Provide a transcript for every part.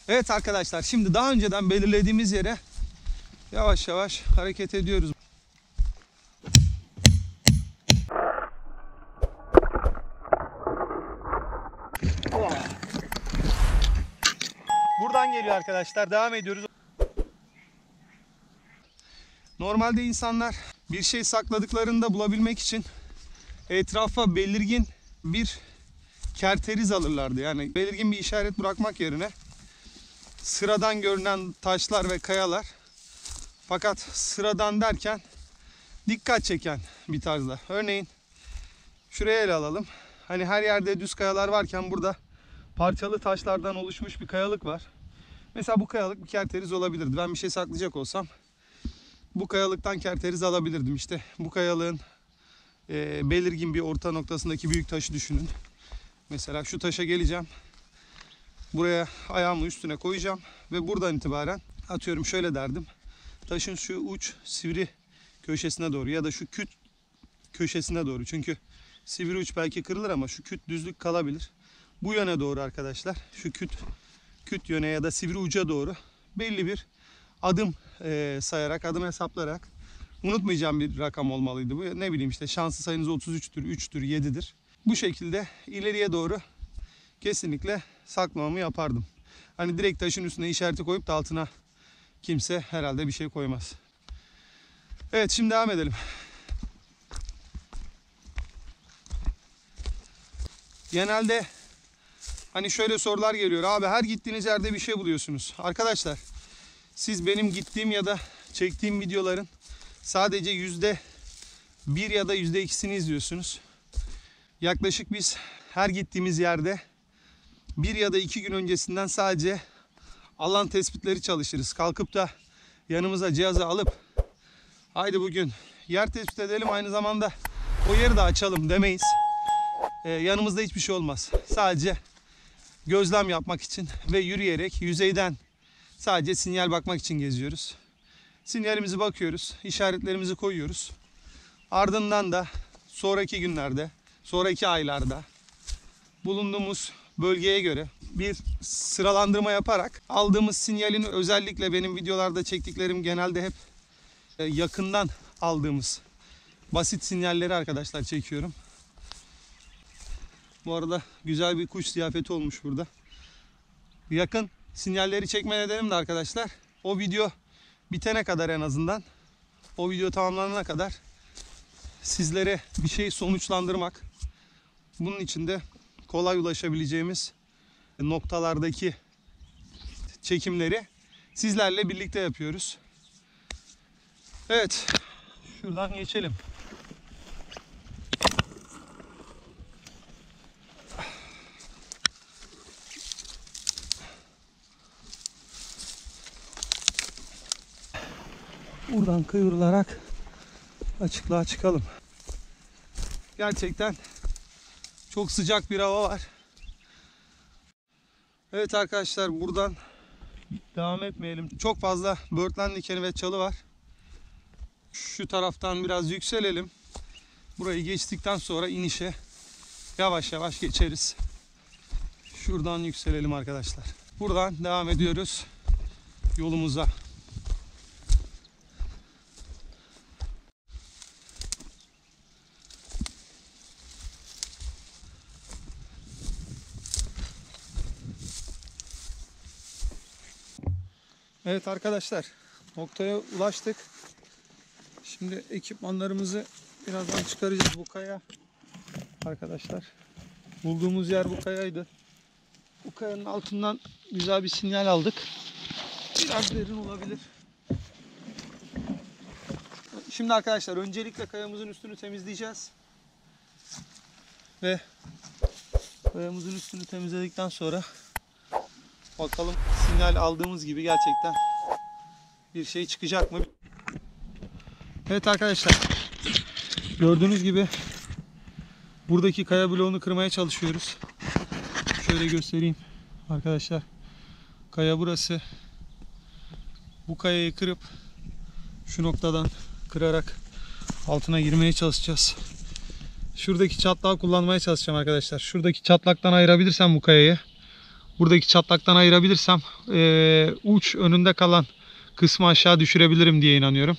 Evet arkadaşlar, şimdi daha önceden belirlediğimiz yere yavaş yavaş hareket ediyoruz. Buradan geliyor arkadaşlar. Devam ediyoruz. Normalde insanlar bir şey sakladıklarında bulabilmek için etrafa belirgin bir kerteriz alırlardı. Yani belirgin bir işaret bırakmak yerine sıradan görünen taşlar ve kayalar, fakat sıradan derken dikkat çeken bir tarzda. Örneğin şuraya ele alalım. Hani her yerde düz kayalar varken burada parçalı taşlardan oluşmuş bir kayalık var. Mesela bu kayalık bir kerteriz olabilirdi. Ben bir şey saklayacak olsam bu kayalıktan kerteriz alabilirdim. İşte bu kayalığın belirgin bir orta noktasındaki büyük taşı düşünün. Mesela şu taşa geleceğim. Buraya ayağımı üstüne koyacağım ve buradan itibaren atıyorum şöyle derdim. Taşın şu uç sivri köşesine doğru ya da şu küt köşesine doğru. Çünkü sivri uç belki kırılır ama şu küt düzlük kalabilir. Bu yöne doğru arkadaşlar. Şu küt yöne ya da sivri uca doğru belli bir adım sayarak, adım hesaplayarak, unutmayacağım bir rakam olmalıydı bu. Ne bileyim işte şanslı sayınız 33'tür, 3'tür, 7'dir. Bu şekilde ileriye doğru kesinlikle saklamamı yapardım. Hani direkt taşın üstüne işareti koyup da altına kimse herhalde bir şey koymaz. Evet, şimdi devam edelim. Genelde hani şöyle sorular geliyor. Abi her gittiğiniz yerde bir şey buluyorsunuz. Arkadaşlar, siz benim gittiğim ya da çektiğim videoların sadece %1 ya da %2'sini izliyorsunuz. Yaklaşık biz her gittiğimiz yerde 1 ya da 2 gün öncesinden sadece alan tespitleri çalışırız. Kalkıp da yanımıza cihazı alıp haydi bugün yer tespit edelim, aynı zamanda o yeri de açalım demeyiz. Yanımızda hiçbir şey olmaz. Sadece gözlem yapmak için ve yürüyerek yüzeyden sadece sinyal bakmak için geziyoruz. Sinyalimizi bakıyoruz, işaretlerimizi koyuyoruz. Ardından da sonraki günlerde, sonraki aylarda bulunduğumuz bölgeye göre bir sıralandırma yaparak aldığımız sinyalin, özellikle benim videolarda çektiklerim genelde hep yakından aldığımız basit sinyalleri arkadaşlar çekiyorum. Bu arada güzel bir kuş ziyafeti olmuş burada. Yakın sinyalleri çekme nedenim de arkadaşlar, o video bitene kadar, en azından o video tamamlanana kadar sizlere bir şey sonuçlandırmak. Bunun için de kolay ulaşabileceğimiz noktalardaki çekimleri sizlerle birlikte yapıyoruz. Evet, şuradan geçelim. Buradan kıvrılarak açıklığa çıkalım. Gerçekten çok sıcak bir hava var. Evet arkadaşlar, buradan devam etmeyelim. Çok fazla böğürtlen dikeni ve çalı var. Şu taraftan biraz yükselelim. Burayı geçtikten sonra inişe yavaş yavaş geçeriz. Şuradan yükselelim arkadaşlar. Buradan devam ediyoruz yolumuza. Evet arkadaşlar, noktaya ulaştık. Şimdi ekipmanlarımızı birazdan çıkaracağız. Bu kaya arkadaşlar, bulduğumuz yer bu kayaydı. Bu kayanın altından güzel bir sinyal aldık. Biraz derin olabilir. Şimdi arkadaşlar, öncelikle kayamızın üstünü temizleyeceğiz. Ve kayamızın üstünü temizledikten sonra bakalım sinyal aldığımız gibi gerçekten bir şey çıkacak mı? Evet arkadaşlar, gördüğünüz gibi buradaki kaya bloğunu kırmaya çalışıyoruz. Şöyle göstereyim arkadaşlar. Kaya burası. Bu kayayı kırıp şu noktadan kırarak altına girmeye çalışacağız. Şuradaki çatlağı kullanmaya çalışacağım arkadaşlar. Şuradaki çatlaktan ayırabilirsem bu kayayı, buradaki çatlaktan ayırabilirsem uç önünde kalan kısmı aşağı düşürebilirim diye inanıyorum.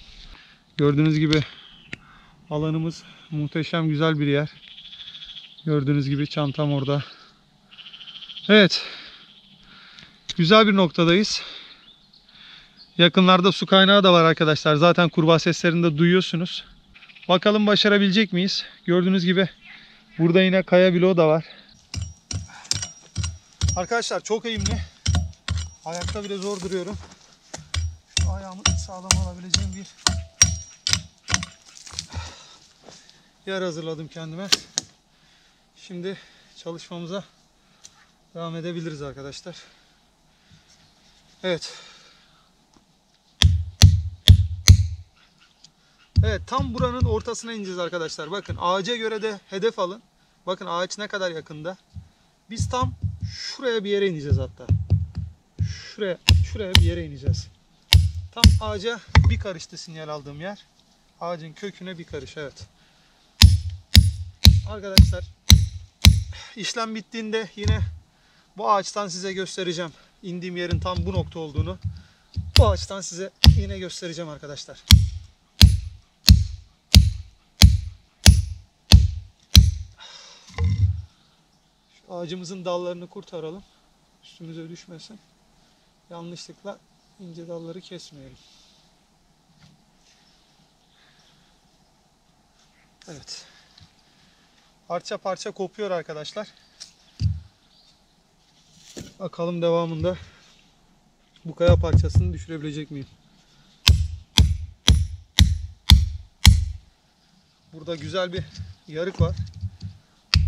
Gördüğünüz gibi alanımız muhteşem güzel bir yer. Gördüğünüz gibi çantam orada. Evet. Güzel bir noktadayız. Yakınlarda su kaynağı da var arkadaşlar. Zaten kurbağa seslerini de duyuyorsunuz. Bakalım başarabilecek miyiz? Gördüğünüz gibi burada yine kaya bloğu da var. Arkadaşlar çok eğimli. Ayakta bile zor duruyorum. Şu ayağımı sağlam alabileceğim bir yer hazırladım kendime. Şimdi çalışmamıza devam edebiliriz arkadaşlar. Evet. Evet, tam buranın ortasına ineceğiz arkadaşlar. Bakın ağaca göre de hedef alın. Bakın ağaç ne kadar yakında. Biz tam şuraya bir yere ineceğiz hatta. Şuraya bir yere ineceğiz. Tam ağaca bir karıştı sinyal aldığım yer. Ağacın köküne bir karış, evet. Arkadaşlar işlem bittiğinde yine bu ağaçtan size göstereceğim. İndiğim yerin tam bu nokta olduğunu. Bu ağaçtan size yine göstereceğim arkadaşlar. Şu ağacımızın dallarını kurtaralım. Üstümüze düşmesin. Yanlışlıkla ince dalları kesmeyelim. Evet. Parça parça kopuyor arkadaşlar. Bakalım devamında bu kaya parçasını düşürebilecek miyim? Burada güzel bir yarık var.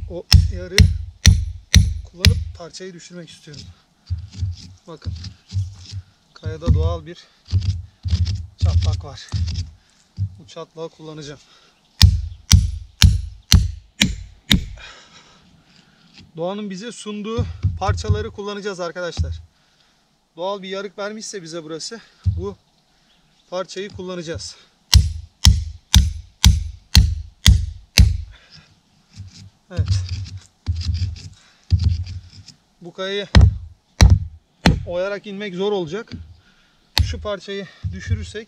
O yarığı kullanıp parçayı düşürmek istiyorum. Bakın. Kayada doğal bir çatlak var. Bu çatlağı kullanacağım. Doğanın bize sunduğu parçaları kullanacağız arkadaşlar. Doğal bir yarık vermişse bize burası, bu parçayı kullanacağız. Evet. Bu kayayı oyarak inmek zor olacak. Şu parçayı düşürürsek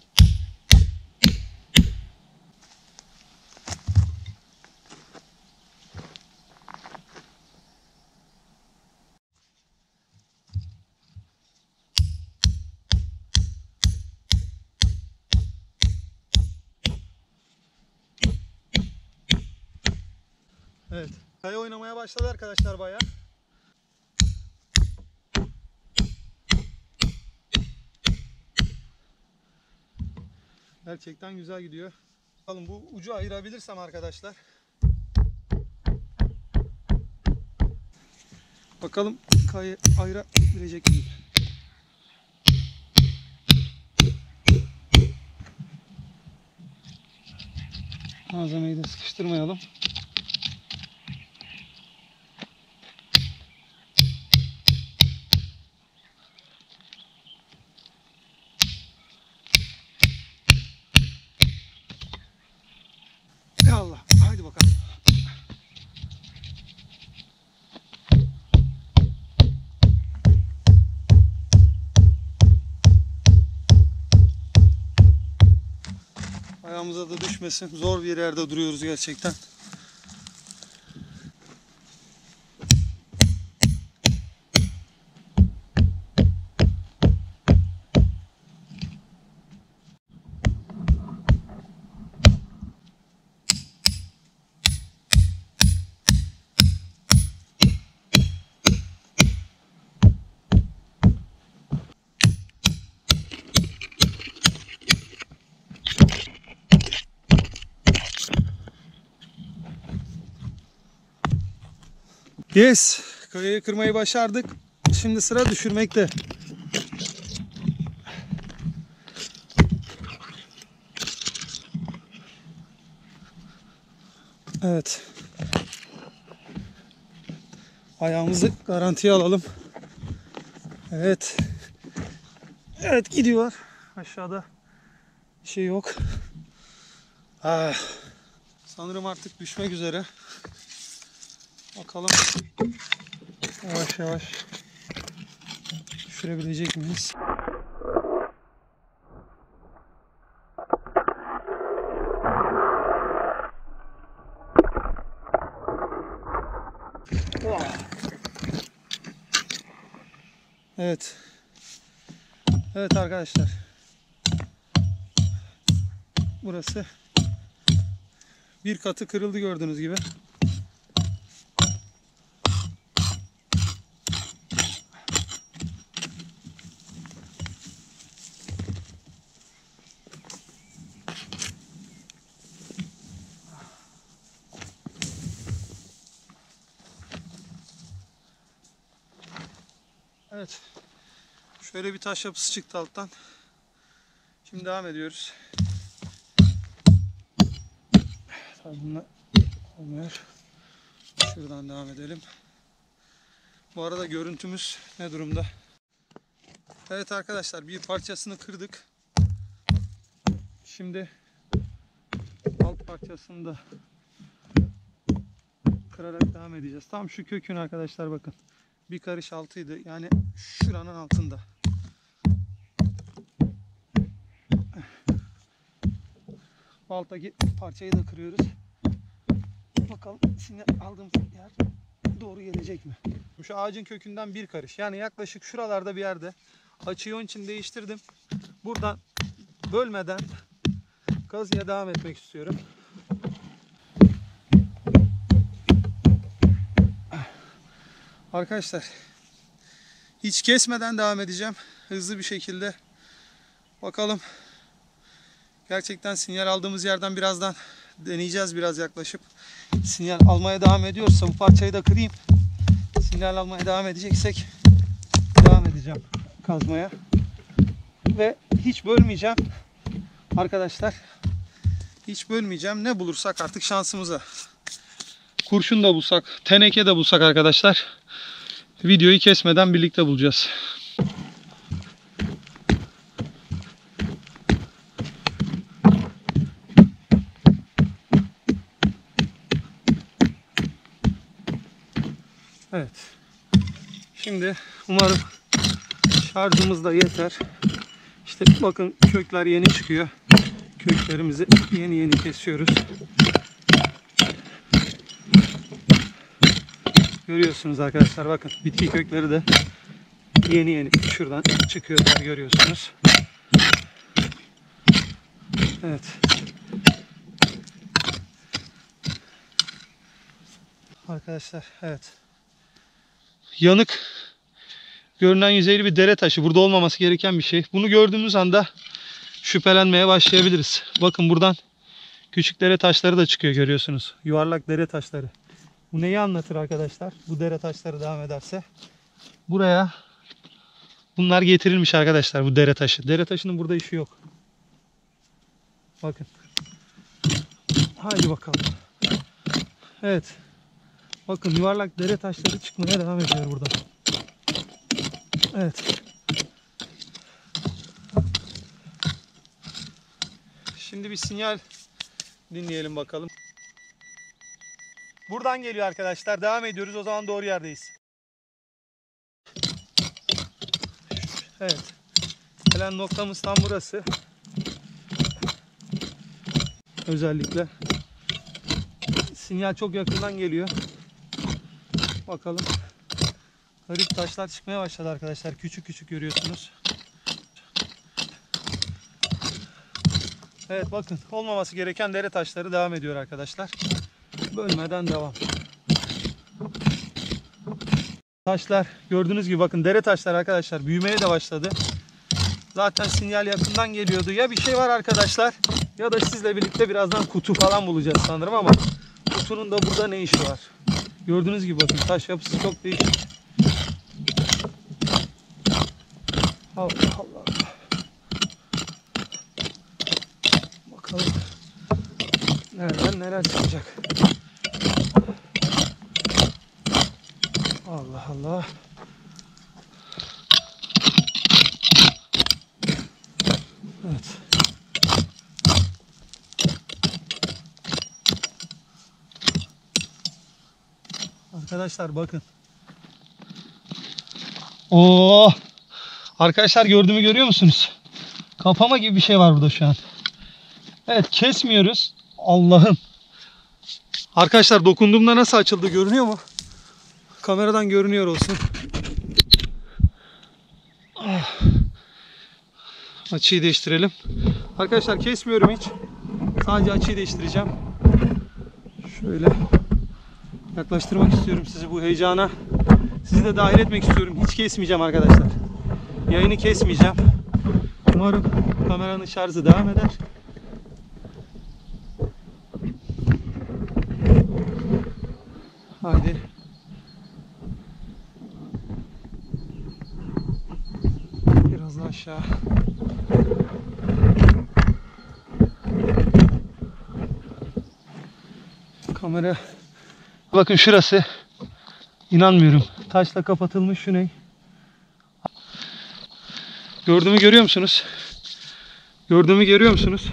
evet. Kaya oynamaya başladı arkadaşlar bayağı. Gerçekten güzel gidiyor. Bakalım bu ucu ayırabilirsem arkadaşlar. Bakalım kayayı ayırabilecek miyim? Malzemeyi de sıkıştırmayalım. Allah, haydi bakalım. Ayağımıza da düşmesin. Zor bir yerde duruyoruz gerçekten. Yes, kayayı kırmayı başardık. Şimdi sıra düşürmekte. Evet. Ayağımızı garantiye alalım. Evet. Evet, gidiyor. Aşağıda bir şey yok. Sanırım artık düşmek üzere. Bakalım. Yavaş yavaş düşürebilecek miyiz? Evet. Evet arkadaşlar. Burası bir katı kırıldı gördüğünüz gibi. Evet. Şöyle bir taş yapısı çıktı alttan. Şimdi devam ediyoruz. Tabii bununla olmuyor. Şuradan devam edelim. Bu arada görüntümüz ne durumda? Evet arkadaşlar, bir parçasını kırdık. Şimdi alt parçasını da kırarak devam edeceğiz. Tam şu kökün arkadaşlar bakın. Bir karış altıydı. Yani şuranın altında. Bu alttaki parçayı da kırıyoruz. Bakalım sinyal aldığımız yer doğru gelecek mi? Şu ağacın kökünden bir karış. Yani yaklaşık şuralarda bir yerde. Açıyı onun için değiştirdim. Buradan bölmeden kazıya devam etmek istiyorum. Arkadaşlar, hiç kesmeden devam edeceğim. Hızlı bir şekilde. Bakalım. Gerçekten sinyal aldığımız yerden birazdan deneyeceğiz, biraz yaklaşıp. Sinyal almaya devam ediyorsa bu parçayı da kırayım. Sinyal almaya devam edeceksek devam edeceğim kazmaya. Ve hiç bölmeyeceğim. Arkadaşlar, hiç bölmeyeceğim. Ne bulursak artık şansımıza. Kurşun da bulsak, teneke de bulsak arkadaşlar, videoyu kesmeden birlikte bulacağız. Evet. Şimdi umarım şarjımız da yeter. İşte bakın, kökler yeni çıkıyor. Köklerimizi yeni yeni kesiyoruz. Görüyorsunuz arkadaşlar, bakın bitki kökleri de yeni yeni şuradan çıkıyorlar, görüyorsunuz. Evet. Arkadaşlar, evet. Yanık görünen yüzeyli bir dere taşı. Burada olmaması gereken bir şey. Bunu gördüğümüz anda şüphelenmeye başlayabiliriz. Bakın buradan küçük dere taşları da çıkıyor, görüyorsunuz. Yuvarlak dere taşları. Bu neyi anlatır arkadaşlar? Bu dere taşları devam ederse. Buraya bunlar getirilmiş arkadaşlar, bu dere taşı. Dere taşının burada işi yok. Bakın. Haydi bakalım. Evet. Bakın, yuvarlak dere taşları çıkmaya devam ediyor burada. Evet. Şimdi bir sinyal dinleyelim bakalım. Buradan geliyor arkadaşlar. Devam ediyoruz. O zaman doğru yerdeyiz. Evet. Gelen noktamız tam burası. Özellikle. Sinyal çok yakından geliyor. Bakalım. Garip taşlar çıkmaya başladı arkadaşlar. Küçük küçük görüyorsunuz. Evet, bakın. Olmaması gereken dere taşları devam ediyor arkadaşlar. Bölmeden devam. Taşlar gördüğünüz gibi, bakın, dere taşlar arkadaşlar büyümeye de başladı. Zaten sinyal yakından geliyordu. Ya bir şey var arkadaşlar, ya da sizle birlikte birazdan kutu falan bulacağız sanırım, ama kutunun da burada ne işi var? Gördüğünüz gibi bakın, taş yapısı çok değişik. Allah Allah. Bakalım nereden neler çıkacak. Allah Allah. Evet. Arkadaşlar bakın. Oo! Arkadaşlar gördüğümü görüyor musunuz? Kapama gibi bir şey var burada şu an. Evet, kesmiyoruz. Allah'ım. Arkadaşlar dokunduğumda nasıl açıldı görünüyor mu? Kameradan görünüyor olsun. Açıyı değiştirelim. Arkadaşlar kesmiyorum hiç. Sadece açıyı değiştireceğim. Şöyle yaklaştırmak istiyorum sizi bu heyecana. Sizi de dahil etmek istiyorum. Hiç kesmeyeceğim arkadaşlar. Yayını kesmeyeceğim. Umarım kameranın şarjı devam eder. Haydi. Biraz daha aşağı. Kamera. Bakın şurası. İnanmıyorum. Taşla kapatılmış şu ne? Gördüğümü görüyor musunuz? Gördüğümü görüyor musunuz?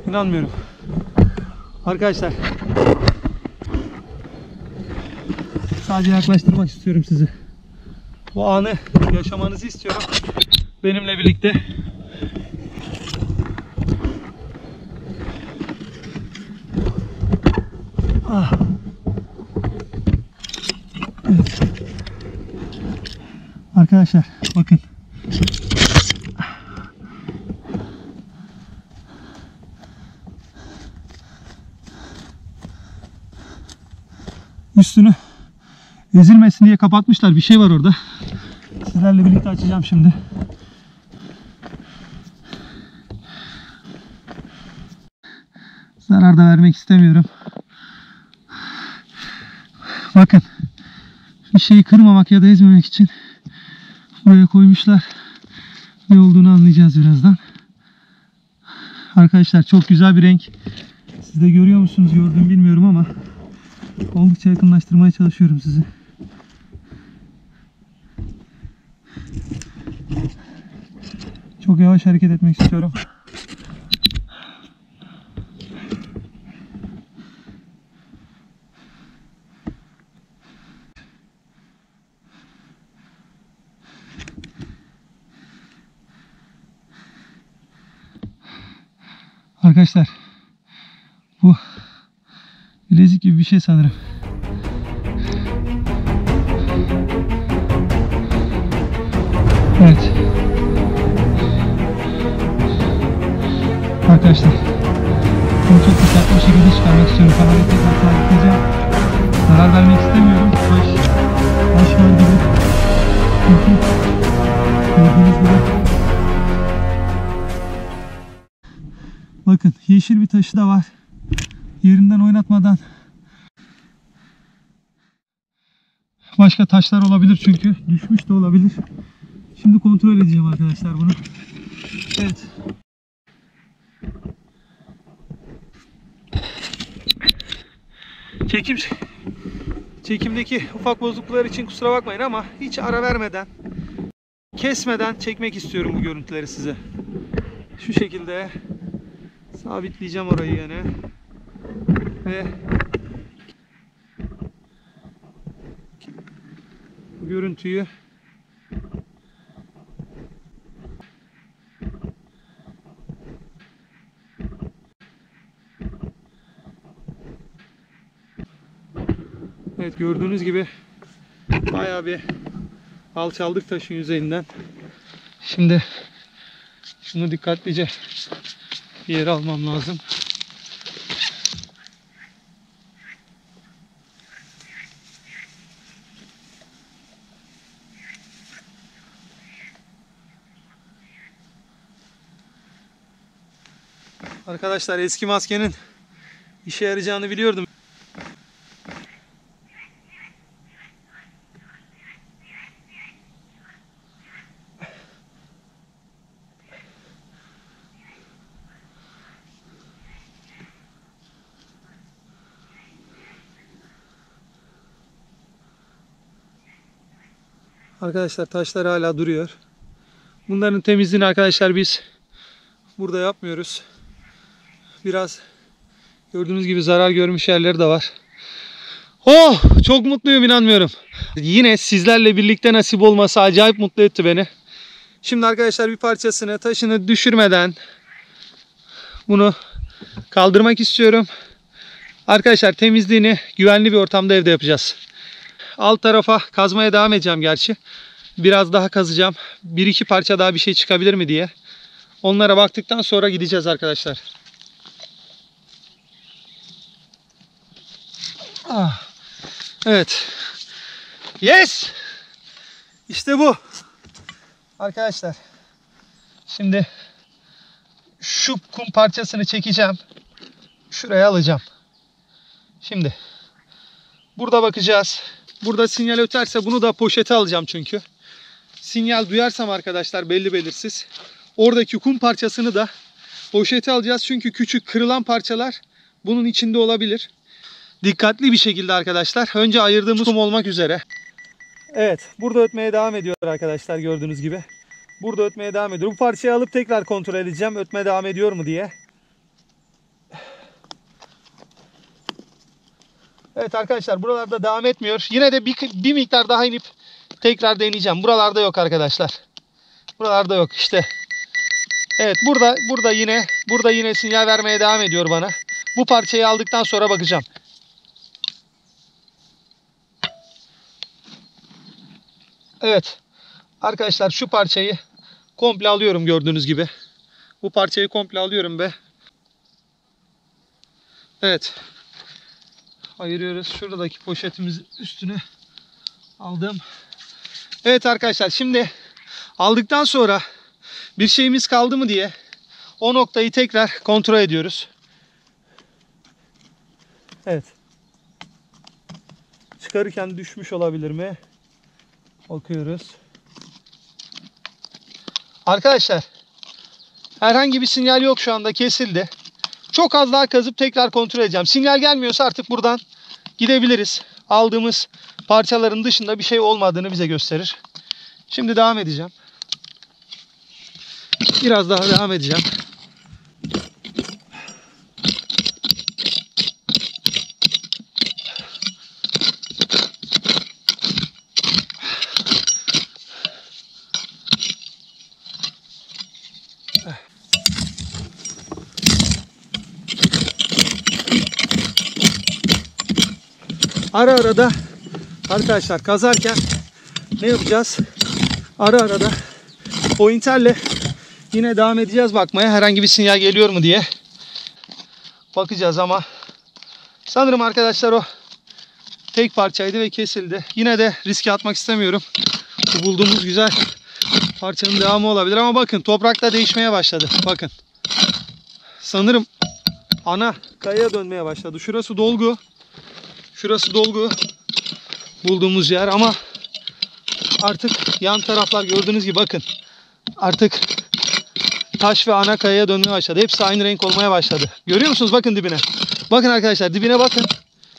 İnanmıyorum. Arkadaşlar. Sadece yaklaştırmak istiyorum sizi. Bu anı yaşamanızı istiyorum. Benimle birlikte. Ah. Evet. Arkadaşlar bakın. Üstünü ezilmesin diye kapatmışlar. Bir şey var orada. Sizlerle birlikte açacağım şimdi. Zarar da vermek istemiyorum. Bakın. Bir şeyi kırmamak ya da ezmemek için buraya koymuşlar. Ne olduğunu anlayacağız birazdan. Arkadaşlar çok güzel bir renk. Siz de görüyor musunuz? Gördüğümü bilmiyorum ama oldukça yakınlaştırmaya çalışıyorum sizi. Çok yavaş hareket etmek istiyorum. Arkadaşlar bu bilezik gibi bir şey sanırım. Evet. Arkadaşlar bunu çok dikkatli bir şekilde çıkarmak istiyorum. Kamerayı tekrar sabitleyeceğim. Zarar vermek istemiyorum. Taş var gibi. Çünkü gördüğünüz gibi. Bakın yeşil bir taşı da var. Yerinden oynatmadan. Başka taşlar olabilir çünkü. Düşmüş de olabilir. Şimdi kontrol edeceğim arkadaşlar bunu. Evet. Çekimdeki ufak bozukluklar için kusura bakmayın ama hiç ara vermeden, kesmeden çekmek istiyorum bu görüntüleri size. Şu şekilde sabitleyeceğim orayı yine ve bu görüntüyü evet, gördüğünüz gibi bayağı bir alçaldık taşın yüzeyinden. Şimdi şunu dikkatlice bir yere almam lazım. Arkadaşlar eski maskenin işe yarayacağını biliyordum. Arkadaşlar taşlar hala duruyor. Bunların temizliğini arkadaşlar biz burada yapmıyoruz. Biraz gördüğünüz gibi zarar görmüş yerleri de var. Oh, çok mutluyum, inanmıyorum. Yine sizlerle birlikte nasip olması acayip mutlu etti beni. Şimdi arkadaşlar bir parçasını taşını düşürmeden bunu kaldırmak istiyorum. Arkadaşlar temizliğini güvenli bir ortamda evde yapacağız. Alt tarafa kazmaya devam edeceğim gerçi. Biraz daha kazacağım. Bir iki parça daha bir şey çıkabilir mi diye. Onlara baktıktan sonra gideceğiz arkadaşlar. Evet. Yes! İşte bu. Arkadaşlar. Şimdi şu kum parçasını çekeceğim. Şuraya alacağım. Şimdi burada bakacağız. Burada sinyal öterse bunu da poşete alacağım çünkü. Sinyal duyarsam arkadaşlar belli belirsiz. Oradaki kum parçasını da poşete alacağız. Çünkü küçük kırılan parçalar bunun içinde olabilir. Dikkatli bir şekilde arkadaşlar. Önce ayırdığımız kum olmak üzere. Evet. Burada ötmeye devam ediyor arkadaşlar gördüğünüz gibi. Burada ötmeye devam ediyor. Bu parçayı alıp tekrar kontrol edeceğim. Ötme devam ediyor mu diye. Evet arkadaşlar buralarda devam etmiyor. Yine de bir miktar daha inip tekrar deneyeceğim. Buralarda yok arkadaşlar. Buralarda yok işte. Evet burada yine sinyal vermeye devam ediyor bana. Bu parçayı aldıktan sonra bakacağım. Evet. Arkadaşlar şu parçayı komple alıyorum gördüğünüz gibi. Bu parçayı komple alıyorum ve evet. Ayırıyoruz. Şuradaki poşetimiz üstüne aldım. Evet arkadaşlar şimdi aldıktan sonra bir şeyimiz kaldı mı diye o noktayı tekrar kontrol ediyoruz. Evet. Çıkarırken düşmüş olabilir mi? Bakıyoruz. Arkadaşlar herhangi bir sinyal yok şu anda, kesildi. Çok az daha kazıp tekrar kontrol edeceğim. Sinyal gelmiyorsa artık buradan gidebiliriz. Aldığımız parçaların dışında bir şey olmadığını bize gösterir. Şimdi devam edeceğim. Biraz daha devam edeceğim. Ara ara da arkadaşlar kazarken ne yapacağız? Ara ara da pointerle yine devam edeceğiz bakmaya, herhangi bir sinyal geliyor mu diye. Bakacağız ama sanırım arkadaşlar o tek parçaydı ve kesildi. Yine de riske atmak istemiyorum. Bu bulduğumuz güzel parçanın devamı olabilir ama bakın toprak da değişmeye başladı. Bakın. Sanırım ana kayaya dönmeye başladı. Şurası dolgu. Şurası dolgu bulduğumuz yer ama artık yan taraflar gördüğünüz gibi bakın. Artık taş ve ana kayaya dönmeye başladı. Hepsi aynı renk olmaya başladı. Görüyor musunuz? Bakın dibine. Bakın arkadaşlar dibine bakın.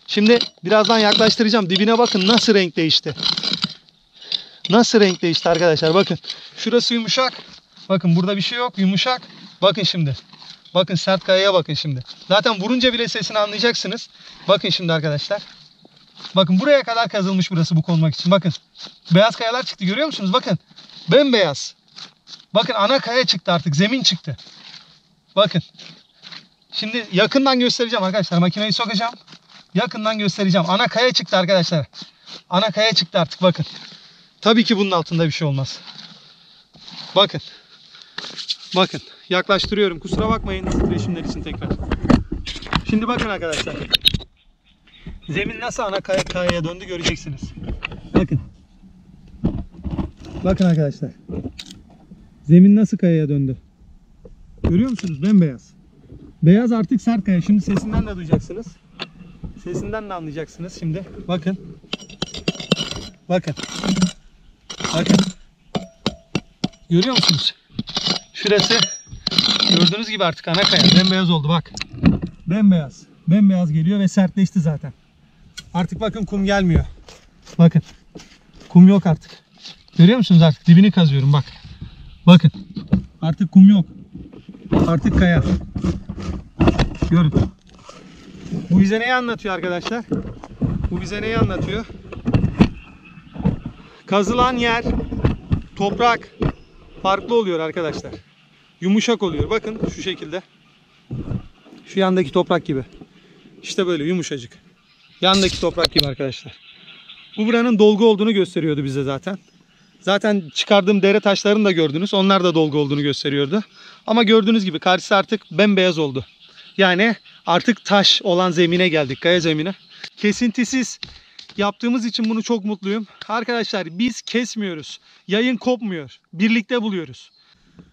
Şimdi birazdan yaklaştıracağım. Dibine bakın nasıl renk değişti. Nasıl renk değişti arkadaşlar bakın. Şurası yumuşak. Bakın burada bir şey yok, yumuşak. Bakın şimdi. Bakın sert kayaya bakın şimdi. Zaten vurunca bile sesini anlayacaksınız. Bakın şimdi arkadaşlar. Bakın buraya kadar kazılmış burası bu konmak için. Bakın. Beyaz kayalar çıktı görüyor musunuz? Bakın. Bembeyaz. Bakın ana kaya çıktı artık. Zemin çıktı. Bakın. Şimdi yakından göstereceğim arkadaşlar. Makineyi sokacağım. Yakından göstereceğim. Ana kaya çıktı arkadaşlar. Ana kaya çıktı artık bakın. Tabii ki bunun altında bir şey olmaz. Bakın. Bakın. Yaklaştırıyorum. Kusura bakmayın resimler için tekrar. Şimdi bakın arkadaşlar. Zemin nasıl ana kayaya döndü göreceksiniz. Bakın. Bakın arkadaşlar. Zemin nasıl kayaya döndü. Görüyor musunuz? Bembeyaz. Beyaz artık sert kaya. Şimdi sesinden de duyacaksınız. Sesinden de anlayacaksınız şimdi. Bakın. Bakın. Bakın. Görüyor musunuz? Şurası gördüğünüz gibi artık ana kaya. Bembeyaz oldu bak. Bembeyaz. Bembeyaz geliyor ve sertleşti zaten. Artık bakın kum gelmiyor. Bakın. Kum yok artık. Görüyor musunuz artık? Dibini kazıyorum bak. Bakın. Artık kum yok. Artık kaya. Görün. Bu bize neyi anlatıyor arkadaşlar? Bu bize neyi anlatıyor? Kazılan yer, toprak, farklı oluyor arkadaşlar. Yumuşak oluyor. Bakın şu şekilde. Şu yandaki toprak gibi. İşte böyle yumuşacık. Yandaki toprak gibi arkadaşlar. Bu buranın dolgu olduğunu gösteriyordu bize zaten. Zaten çıkardığım dere taşlarını da gördünüz. Onlar da dolgu olduğunu gösteriyordu. Ama gördüğünüz gibi karşısı artık bembeyaz oldu. Yani artık taş olan zemine geldik. Kaya zemine. Kesintisiz yaptığımız için bunu çok mutluyum. Arkadaşlar biz kesmiyoruz. Yayın kopmuyor. Birlikte buluyoruz.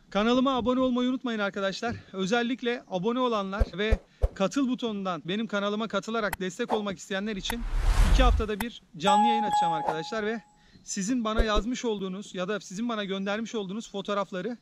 Kanalıma abone olmayı unutmayın arkadaşlar. Özellikle abone olanlar ve katıl butonundan benim kanalıma katılarak destek olmak isteyenler için 2 haftada bir canlı yayın açacağım arkadaşlar ve sizin bana yazmış olduğunuz ya da sizin bana göndermiş olduğunuz fotoğrafları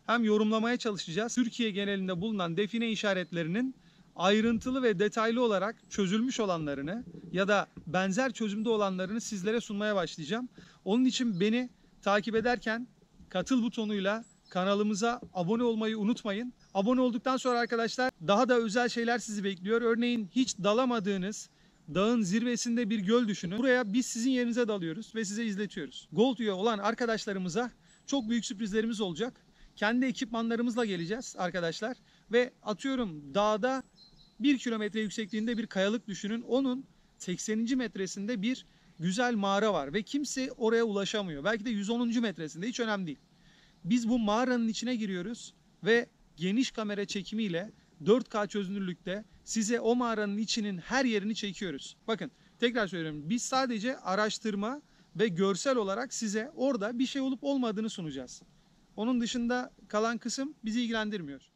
hem yorumlamaya çalışacağız. Türkiye genelinde bulunan define işaretlerinin ayrıntılı ve detaylı olarak çözülmüş olanlarını ya da benzer çözümde olanlarını sizlere sunmaya başlayacağım. Onun için beni takip ederken katıl butonuyla kanalımıza abone olmayı unutmayın. Abone olduktan sonra arkadaşlar daha da özel şeyler sizi bekliyor. Örneğin hiç dalamadığınız dağın zirvesinde bir göl düşünün. Buraya biz sizin yerinize dalıyoruz ve size izletiyoruz. Gold üye olan arkadaşlarımıza çok büyük sürprizlerimiz olacak. Kendi ekipmanlarımızla geleceğiz arkadaşlar. Ve atıyorum dağda 1 kilometre yüksekliğinde bir kayalık düşünün. Onun 80. metresinde bir güzel mağara var ve kimse oraya ulaşamıyor. Belki de 110. metresinde, hiç önemli değil. Biz bu mağaranın içine giriyoruz ve geniş kamera çekimiyle 4K çözünürlükte size o mağaranın içinin her yerini çekiyoruz. Bakın tekrar söylüyorum, biz sadece araştırma ve görsel olarak size orada bir şey olup olmadığını sunacağız. Onun dışında kalan kısım bizi ilgilendirmiyor.